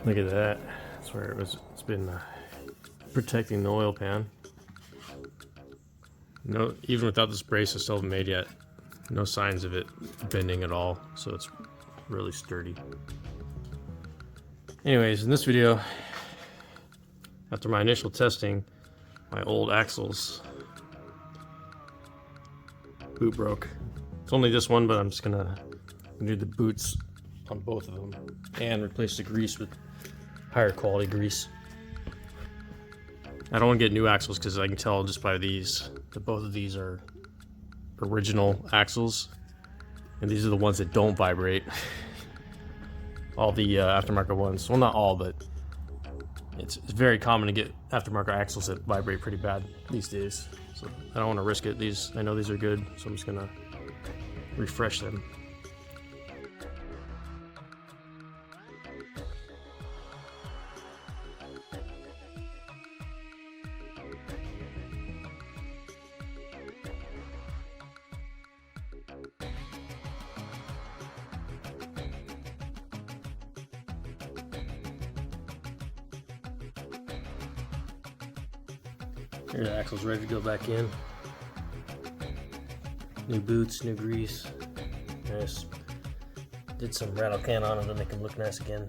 Look at that. That's where it's been protecting the oil pan. No, even without this brace, I still haven't made yet. No signs of it bending at all, so it's really sturdy. Anyways, in this video, after my initial testing, my old axles boot broke. It's only this one, but I'm just gonna do the boots on both of them and replace the grease with higher quality grease. I don't want to get new axles because I can tell just by these that both of these are original axles, and these are the ones that don't vibrate. All the aftermarket ones, well, not all, but it's very common to get aftermarket axles that vibrate pretty bad these days. So I don't want to risk it. I know these are good, so I'm just gonna refresh them. Here, the axle's ready to go back in. New boots, new grease. I just did some rattle can on them to make them look nice again.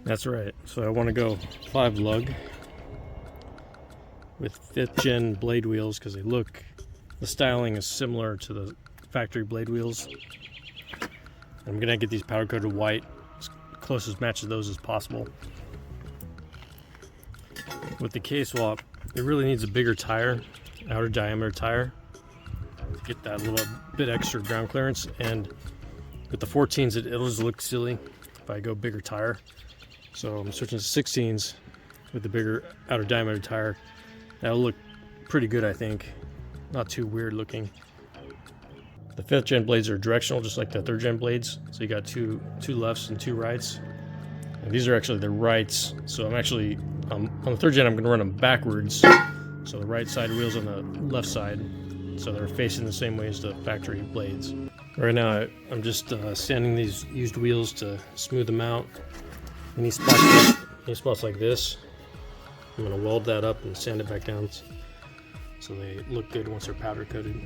That's right, so I want to go 5-lug with 5th gen blade wheels because the styling is similar to the factory blade wheels. I'm gonna get these powder coated white, as close as matches those as possible. With the K-swap, it really needs a bigger tire, outer diameter tire, to get that little bit extra ground clearance. And with the 14s, it'll just look silly if I go bigger tire. So I'm switching to 16s with the bigger outer diameter tire. That'll look pretty good, I think. Not too weird looking. The 5th gen blades are directional, just like the 3rd gen blades. So you got two lefts and 2 rights. And these are actually the rights. So I'm actually, on the 3rd gen, I'm going to run them backwards. So the right side wheels on the left side. So they're facing the same way as the factory blades. Right now, I'm just sanding these used wheels to smooth them out. Any spots like this, I'm going to weld that up and sand it back down so they look good once they're powder coated.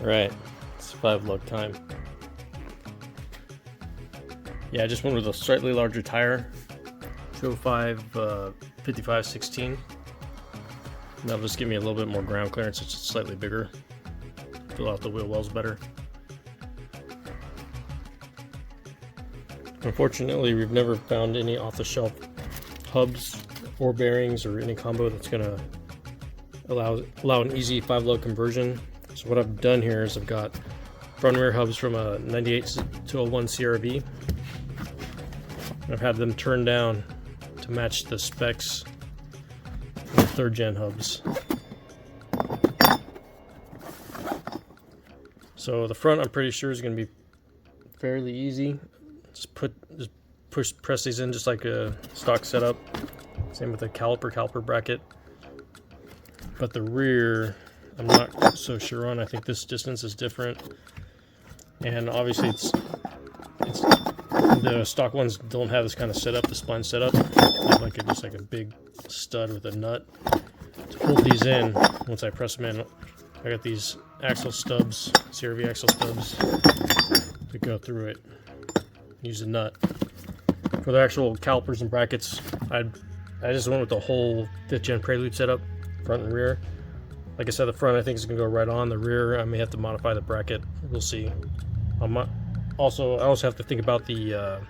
Right, it's 5-lug time. Yeah, I just went with a slightly larger tire, 205 55/16. That'll just give me a little bit more ground clearance. It's just slightly bigger. Fill out the wheel wells better. Unfortunately, we've never found any off-the-shelf hubs or bearings or any combo that's gonna allow an easy 5-lug conversion. So what I've done here is I've got front and rear hubs from a 98-201 CRV. I've had them turned down to match the specs of the 3rd gen hubs. So the front, I'm pretty sure, is going to be fairly easy. Just press these in just like a stock setup. Same with the caliper bracket. But the rear, I'm not so sure on. I think this distance is different, and obviously it's the stock ones don't have this kind of setup, the spline setup. They have just like a big stud with a nut to hold these in. Once I press them in, I got these axle stubs, CRV axle stubs, to go through it. Use a nut. For the actual calipers and brackets, I just went with the whole 5th gen Prelude setup, front and rear. Like I said, the front I think is going to go right on. The rear, I may have to modify the bracket. We'll see. I also have to think about the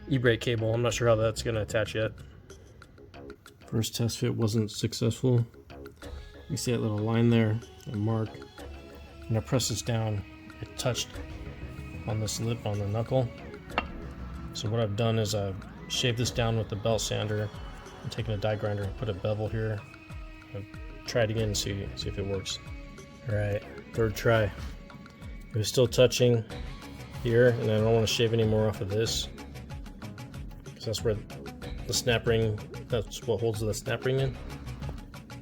e-brake cable. I'm not sure how that's going to attach yet. First test fit wasn't successful. You see that little line there, a mark. When I press this down, it touched on this lip on the knuckle. So what I've done is I've shaved this down with the belt sander. I'm taking a die grinder and put a bevel here. I'll try it again and see if it works. All right, 3rd try. It was still touching here, and I don't want to shave any more off of this, because that's where the snap ring, that's what holds the snap ring in.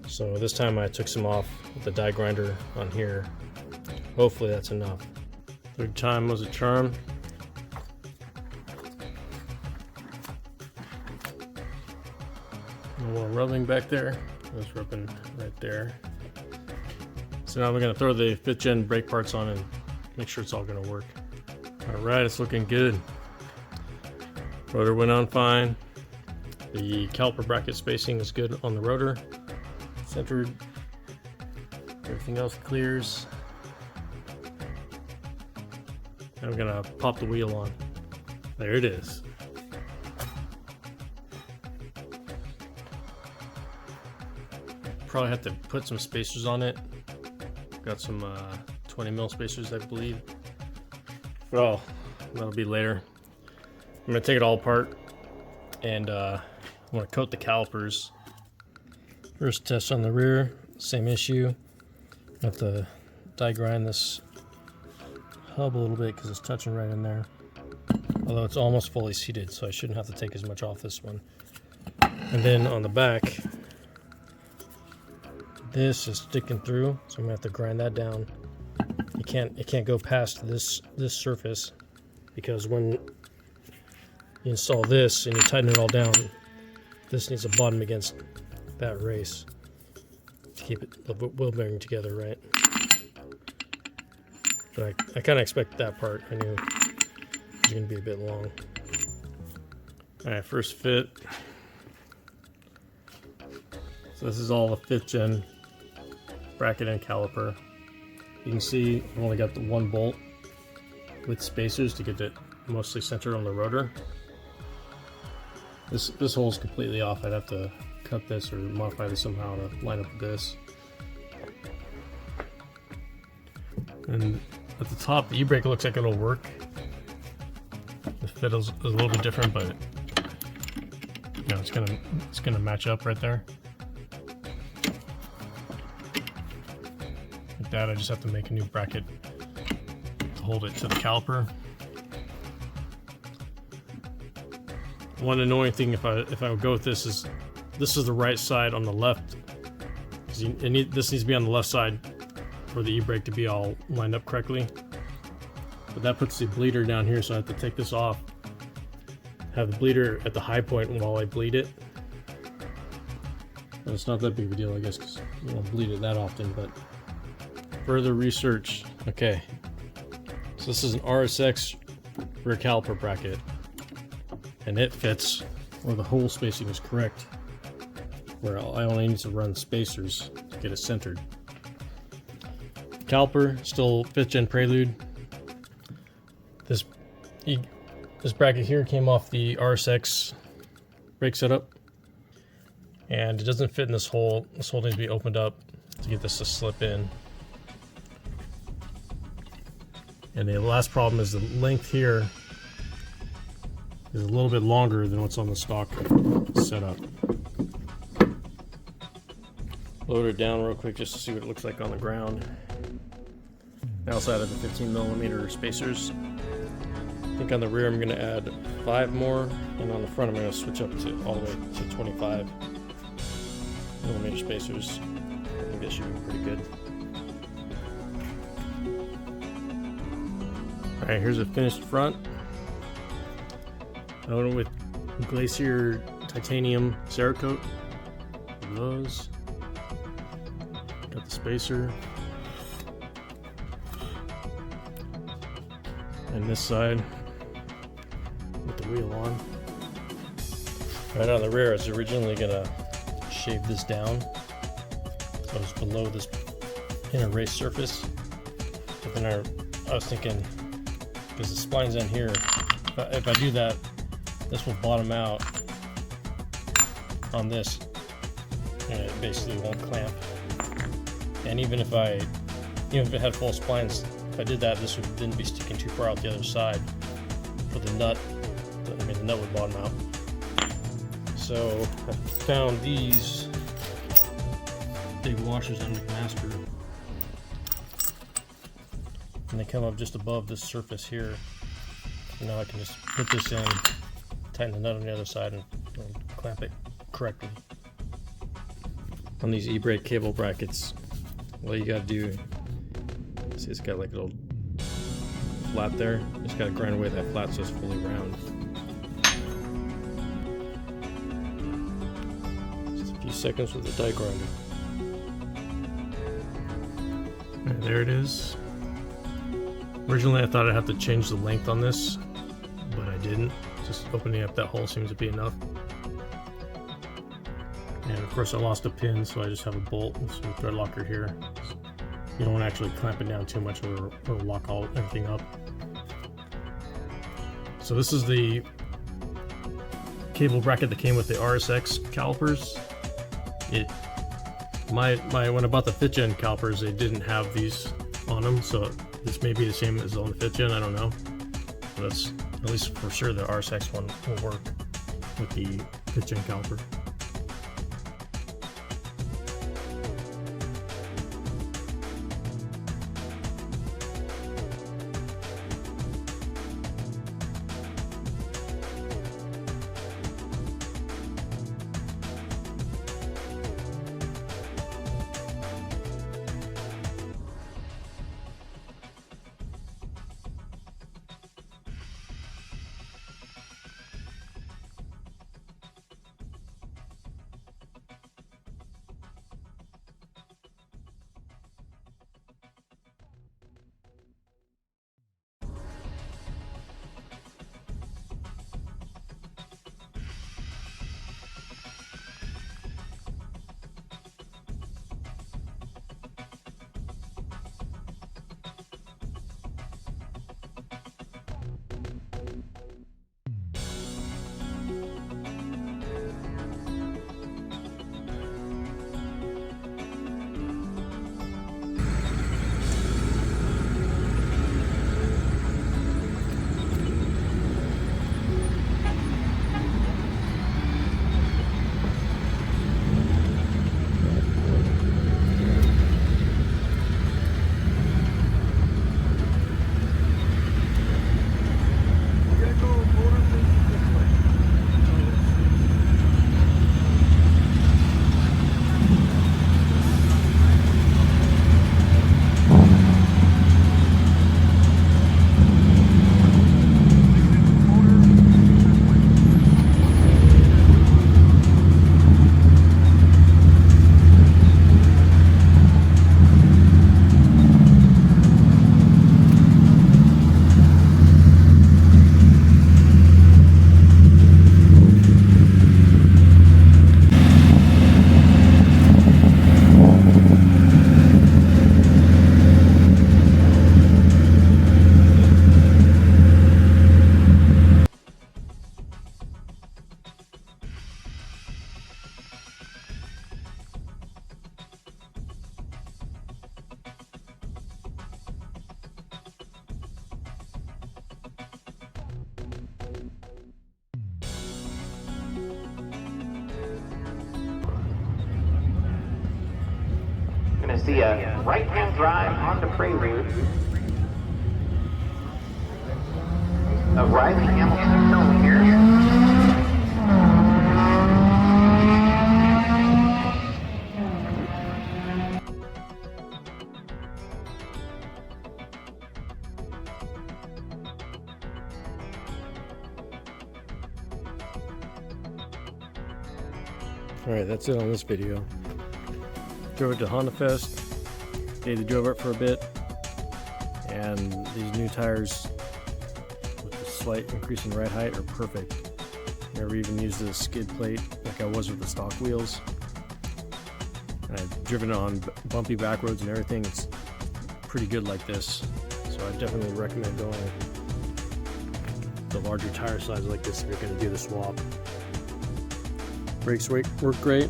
So this time I took some off with the die grinder on here. Hopefully that's enough. 3rd time was a charm. A little rubbing back there. I was rubbing right there. So now we're going to throw the 5th gen brake parts on and make sure it's all going to work. Alright, it's looking good. Rotor went on fine. The caliper bracket spacing is good on the rotor. Centered. Everything else clears. I'm going to pop the wheel on. There it is. Probably have to put some spacers on it. Got some 20 mil spacers, I believe. Well, that'll be later. I'm gonna take it all apart, and I'm gonna coat the calipers. First test on the rear, same issue. I have to die grind this hub a little bit because it's touching right in there. Although it's almost fully seated, so I shouldn't have to take as much off this one. And then on the back, this is sticking through, so I'm gonna have to grind that down. It can't go past this surface, because when you install this and you tighten it all down, this needs to bottom against that race to keep it, the wheel bearing together, right? But I kind of expect that part. I knew it was gonna be a bit long. All right, first fit. So this is all the 5th gen bracket and caliper. You can see I've only got the one bolt with spacers to get it mostly centered on the rotor. This hole is completely off. I'd have to cut this or modify this somehow to line up with this. And at the top, the e-brake looks like it'll work. The fit is a little bit different, but you know, it's gonna match up right there. That I just have to make a new bracket to hold it to the caliper. One annoying thing if I would go with this is the right side on the left. This needs to be on the left side for the e-brake to be all lined up correctly. But that puts the bleeder down here, so I have to take this off. Have the bleeder at the high point while I bleed it. And it's not that big of a deal, I guess, because you don't bleed it that often, but further research. Okay, so this is an RSX rear caliper bracket, and it fits where the hole spacing is correct, where I only need to run spacers to get it centered. Caliper, still 5th gen Prelude. This bracket here came off the RSX brake setup, and it doesn't fit in this hole. This hole needs to be opened up to get this to slip in. And the last problem is the length here is a little bit longer than what's on the stock setup. Load it down real quick just to see what it looks like on the ground. I also added the 15mm spacers. I think on the rear I'm going to add 5 more, and on the front I'm going to switch up to all the way to 25mm spacers. I think that should be pretty good. Alright, here's a finished front. I went with Glacier Titanium Cerakote. Those. Got Got the spacer. And this side with the wheel on. Right on the rear, I was originally gonna shave this down so it was below this inner race surface. But then I was thinking, because the spline's in here, if I do that, this will bottom out on this, and it basically won't clamp. And even if it had full splines, if I did that, this didn't be sticking too far out the other side for the nut. I mean, the nut would bottom out. So I found these big washers on McMaster, and they come up just above this surface here. So now I can just put this in, tighten the nut on the other side, and clamp it correctly. On these e-brake cable brackets, all you gotta do, see it's got like a little flat there, just gotta grind away that flat so it's fully round. Just a few seconds with the die grinder. And there it is. Originally I thought I'd have to change the length on this, but I didn't. Just opening up that hole seems to be enough. And of course I lost a pin, so I just have a bolt and some thread locker here. You don't want to actually clamp it down too much or it'll lock everything up. So this is the cable bracket that came with the RSX calipers. When I bought the fifth gen calipers, they didn't have these on them, so this may be the same as on the fifth gen, I don't know. But that's, at least for sure, the RSX one will work with the fifth gen caliper. Going to see a right-hand drive Honda Prelude. A Riley Hamilton film here. Alright, that's it on this video. Drove it to Honda Fest. okay. They drove it for a bit, and these new tires with the slight increase in ride height are perfect. Never even used a skid plate like I was with the stock wheels. And I've driven it on bumpy back roads and everything. It's pretty good like this, so I definitely recommend going the larger tire size like this if you're going to do the swap. Brakes work great.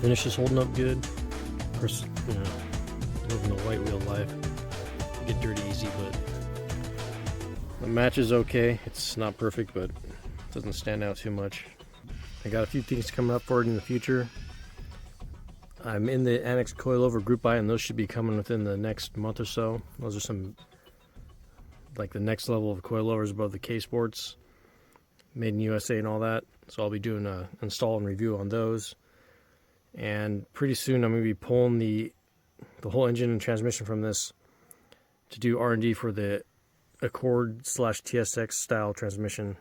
Finish is holding up good. Of course, you know, living the white wheel life, get dirty easy, but the match is okay. It's not perfect, but it doesn't stand out too much. I got a few things coming up for it in the future. I'm in the Annex coilover group buy, and those should be coming within the next month or so. Those are some, like, the next level of coilovers above the K Sports, made in USA and all that. So I'll be doing a install and review on those. And pretty soon I'm going to be pulling the whole engine and transmission from this to do R&D for the Accord/TSX style transmission